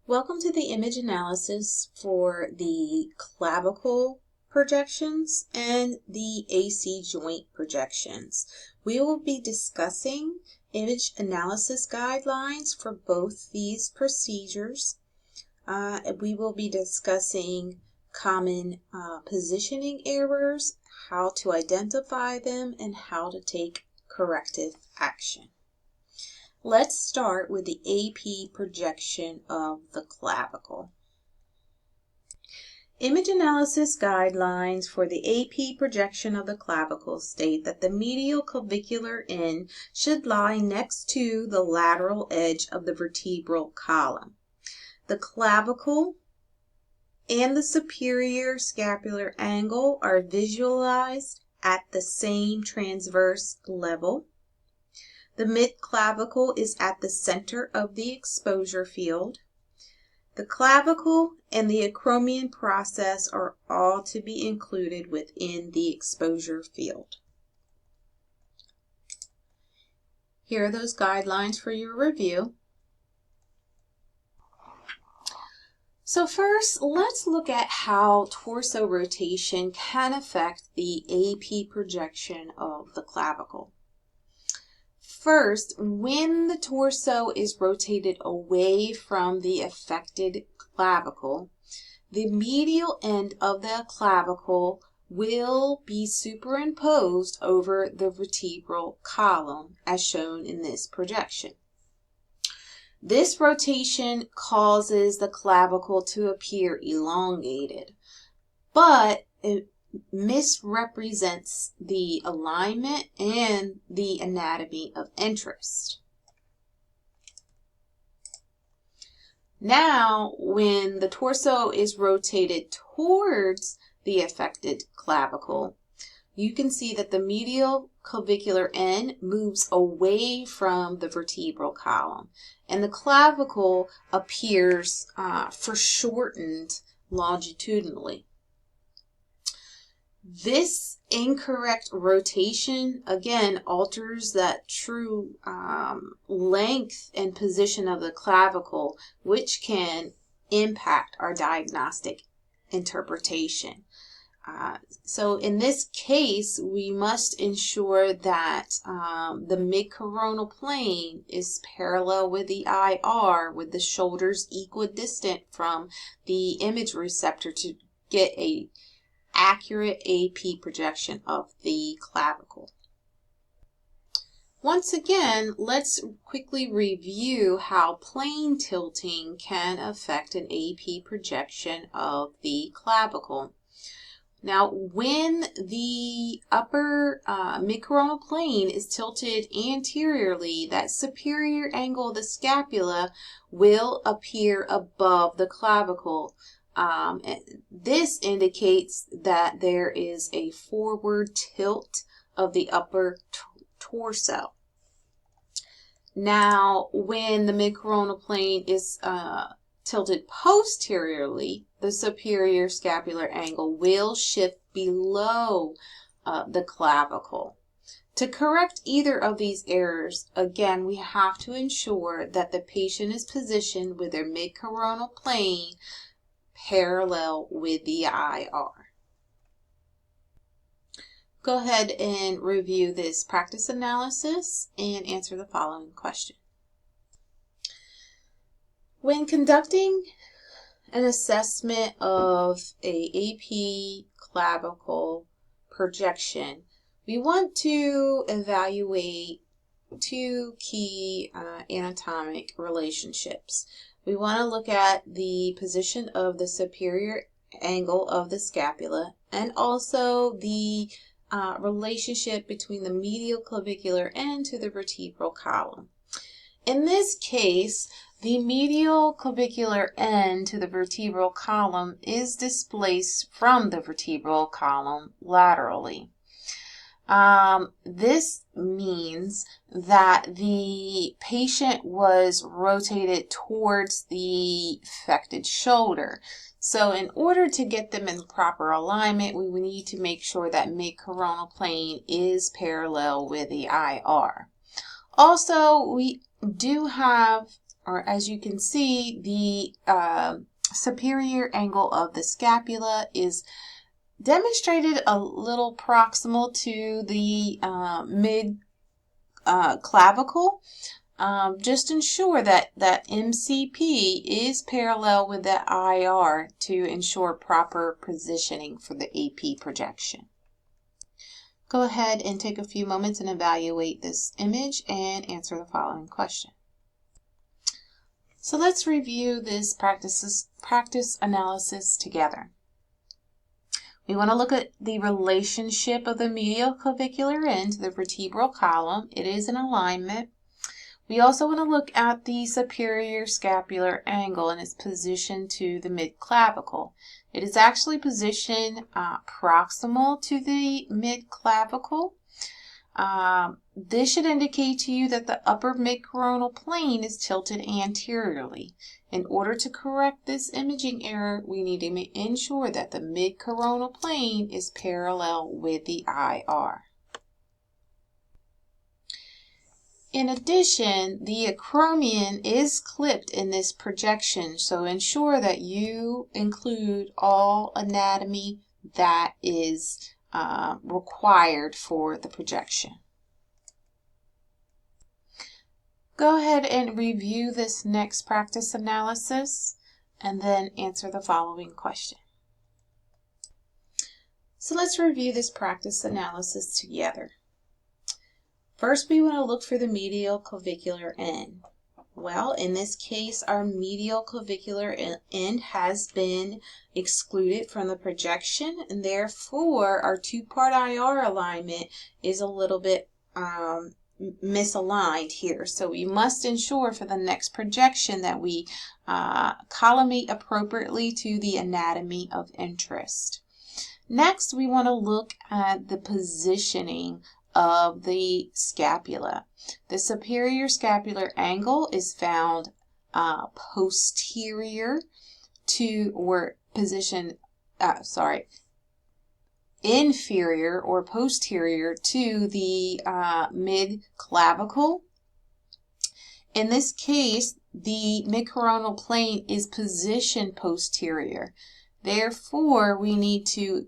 Welcome to the image analysis for the clavicle projections and the AC joint projections. We will be discussing image analysis guidelines for both these procedures. We will be discussing common positioning errors, how to identify them, and how to take corrective action. Let's start with the AP projection of the clavicle. Image analysis guidelines for the AP projection of the clavicle state that the medial clavicular end should lie next to the lateral edge of the vertebral column. The clavicle and the superior scapular angle are visualized at the same transverse level. The mid-clavicle is at the center of the exposure field. The clavicle and the acromion process are all to be included within the exposure field. Here are those guidelines for your review. So first, let's look at how torso rotation can affect the AP projection of the clavicle. First, when the torso is rotated away from the affected clavicle, the medial end of the clavicle will be superimposed over the vertebral column, as shown in this projection. This rotation causes the clavicle to appear elongated, but it misrepresents the alignment and the anatomy of interest. Now, when the torso is rotated towards the affected clavicle, you can see that the medial clavicular end moves away from the vertebral column, and the clavicle appears foreshortened longitudinally. This incorrect rotation, again, alters that true length and position of the clavicle, which can impact our diagnostic interpretation. So in this case, we must ensure that the mid-coronal plane is parallel with the IR, with the shoulders equidistant from the image receptor to get a accurate AP projection of the clavicle. Once again, let's quickly review how plane tilting can affect an AP projection of the clavicle. Now, when the upper mid-coronal plane is tilted anteriorly, that superior angle of the scapula will appear above the clavicle. This indicates that there is a forward tilt of the upper torso. Now, when the mid-coronal plane is tilted posteriorly, the superior scapular angle will shift below the clavicle. To correct either of these errors, again, we have to ensure that the patient is positioned with their mid-coronal plane parallel with the IR. Go ahead and review this practice analysis and answer the following question. When conducting an assessment of a AP clavicle projection, we want to evaluate two key anatomic relationships. We want to look at the position of the superior angle of the scapula and also the relationship between the medial clavicular end to the vertebral column. In this case, the medial clavicular end to the vertebral column is displaced from the vertebral column laterally. This means that the patient was rotated towards the affected shoulder. So in order to get them in proper alignment, we need to make sure that mid-coronal plane is parallel with the IR. Also, we do have or as you can see, the superior angle of the scapula is demonstrated a little proximal to the mid clavicle. Just ensure that MCP is parallel with the IR to ensure proper positioning for the AP projection. Go ahead and take a few moments and evaluate this image and answer the following question. So let's review this practice analysis together. We want to look at the relationship of the medial clavicular end to the vertebral column. It is in alignment. We also want to look at the superior scapular angle and its position to the mid-clavicle. It is actually positioned proximal to the mid-clavicle. This should indicate to you that the upper mid-coronal plane is tilted anteriorly. In order to correct this imaging error, we need to ensure that the mid-coronal plane is parallel with the IR. In addition, the acromion is clipped in this projection, so ensure that you include all anatomy that is required for the projection. Go ahead and review this next practice analysis and then answer the following question. So let's review this practice analysis together. First, we want to look for the medial clavicular end. Well, in this case, our medial clavicular end has been excluded from the projection, and therefore our two-part IR alignment is a little bit misaligned here. So we must ensure for the next projection that we collimate appropriately to the anatomy of interest. Next, we want to look at the positioning of the scapula. The superior scapular angle is found posterior to, or positioned, inferior or posterior to the mid-clavicle. In this case, the mid-coronal plane is positioned posterior. Therefore, we need to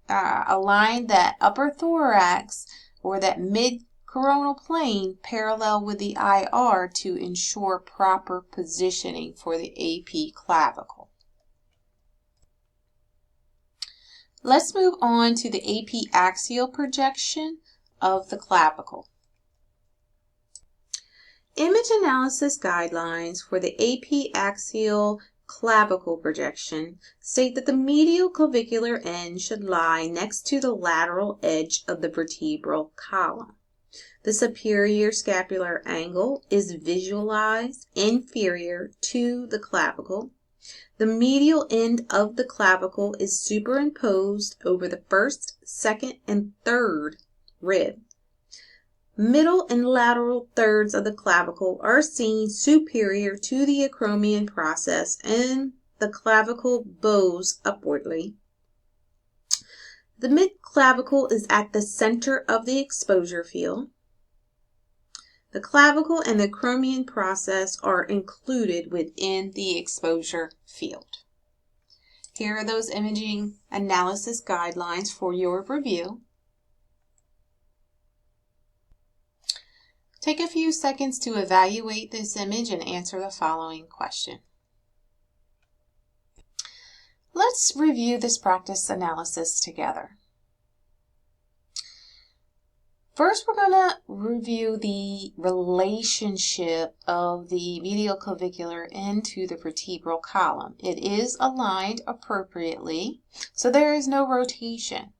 align that upper thorax or that mid-coronal plane parallel with the IR to ensure proper positioning for the AP clavicle. Let's move on to the AP axial projection of the clavicle. Image analysis guidelines for the AP axial clavicle projection state that the medial clavicular end should lie next to the lateral edge of the vertebral column. The superior scapular angle is visualized inferior to the clavicle. The medial end of the clavicle is superimposed over the first, second, and third rib. Middle and lateral thirds of the clavicle are seen superior to the acromion process, and the clavicle bows upwardly. The mid-clavicle is at the center of the exposure field. The clavicle and the acromion process are included within the exposure field. Here are those imaging analysis guidelines for your review. Take a few seconds to evaluate this image and answer the following question. Let's review this practice analysis together. First, we're going to review the relationship of the medial clavicular end to the vertebral column. It is aligned appropriately, so there is no rotation.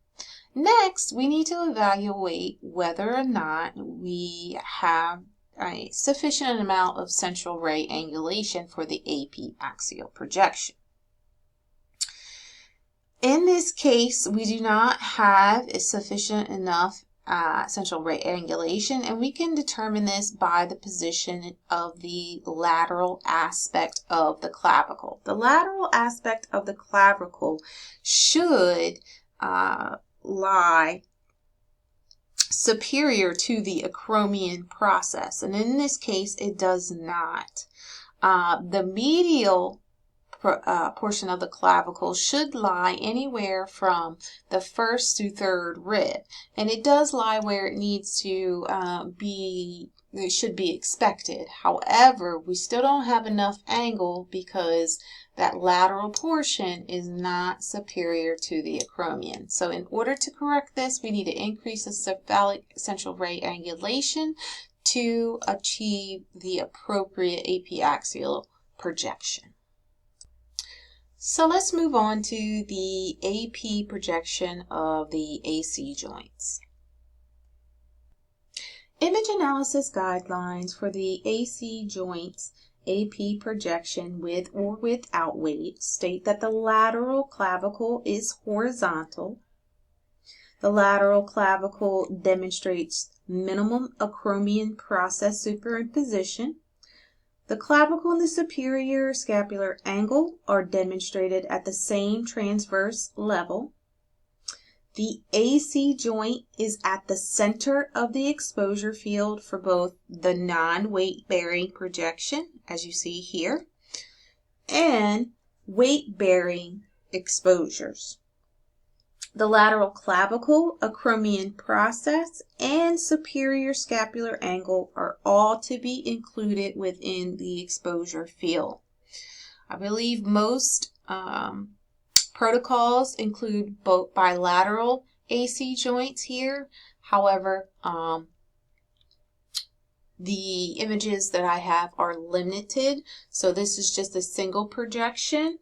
Next, we need to evaluate whether or not we have a sufficient amount of central ray angulation for the AP axial projection. In this case, we do not have a sufficient enough central ray angulation, and we can determine this by the position of the lateral aspect of the clavicle. The lateral aspect of the clavicle should lie superior to the acromion process, and in this case it does not. The medial portion of the clavicle should lie anywhere from the first to third rib, and it does lie where it needs to it should be expected. However, we still don't have enough angle because that lateral portion is not superior to the acromion. So in order to correct this, we need to increase the cephalic central ray angulation to achieve the appropriate apiaxial projection. So let's move on to the AP projection of the AC joints. Image analysis guidelines for the AC joints AP projection with or without weight state that the lateral clavicle is horizontal. The lateral clavicle demonstrates minimum acromion process superimposition. The clavicle and the superior scapular angle are demonstrated at the same transverse level. The AC joint is at the center of the exposure field for both the non-weight bearing projection, as you see here, and weight bearing exposures. The lateral clavicle, acromion process, and superior scapular angle are all to be included within the exposure field. I believe most protocols include both bilateral AC joints here. However, the images that I have are limited, so this is just a single projection.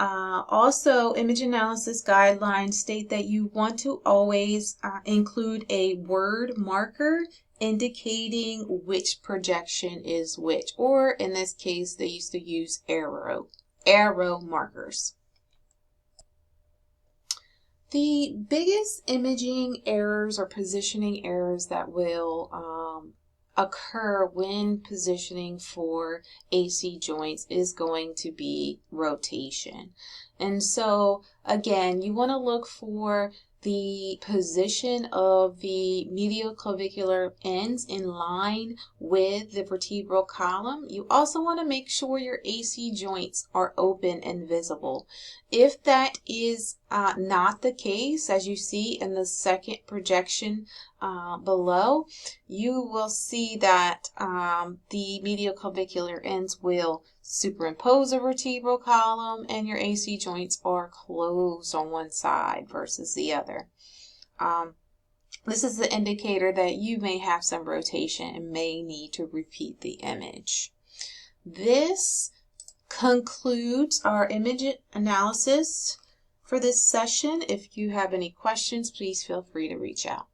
Also, image analysis guidelines state that you want to always include a word marker indicating which projection is which, or in this case, they used to use arrow markers. The biggest imaging errors or positioning errors that will occur when positioning for AC joints is going to be rotation. And so again, you want to look for the position of the medial clavicular ends in line with the vertebral column. You also want to make sure your AC joints are open and visible. If that is not the case, as you see in the second projection below, you will see that the medial clavicular ends will superimpose a vertebral column and your AC joints are closed on one side versus the other. This is the indicator that you may have some rotation and may need to repeat the image. This concludes our image analysis for this session. If you have any questions, please feel free to reach out.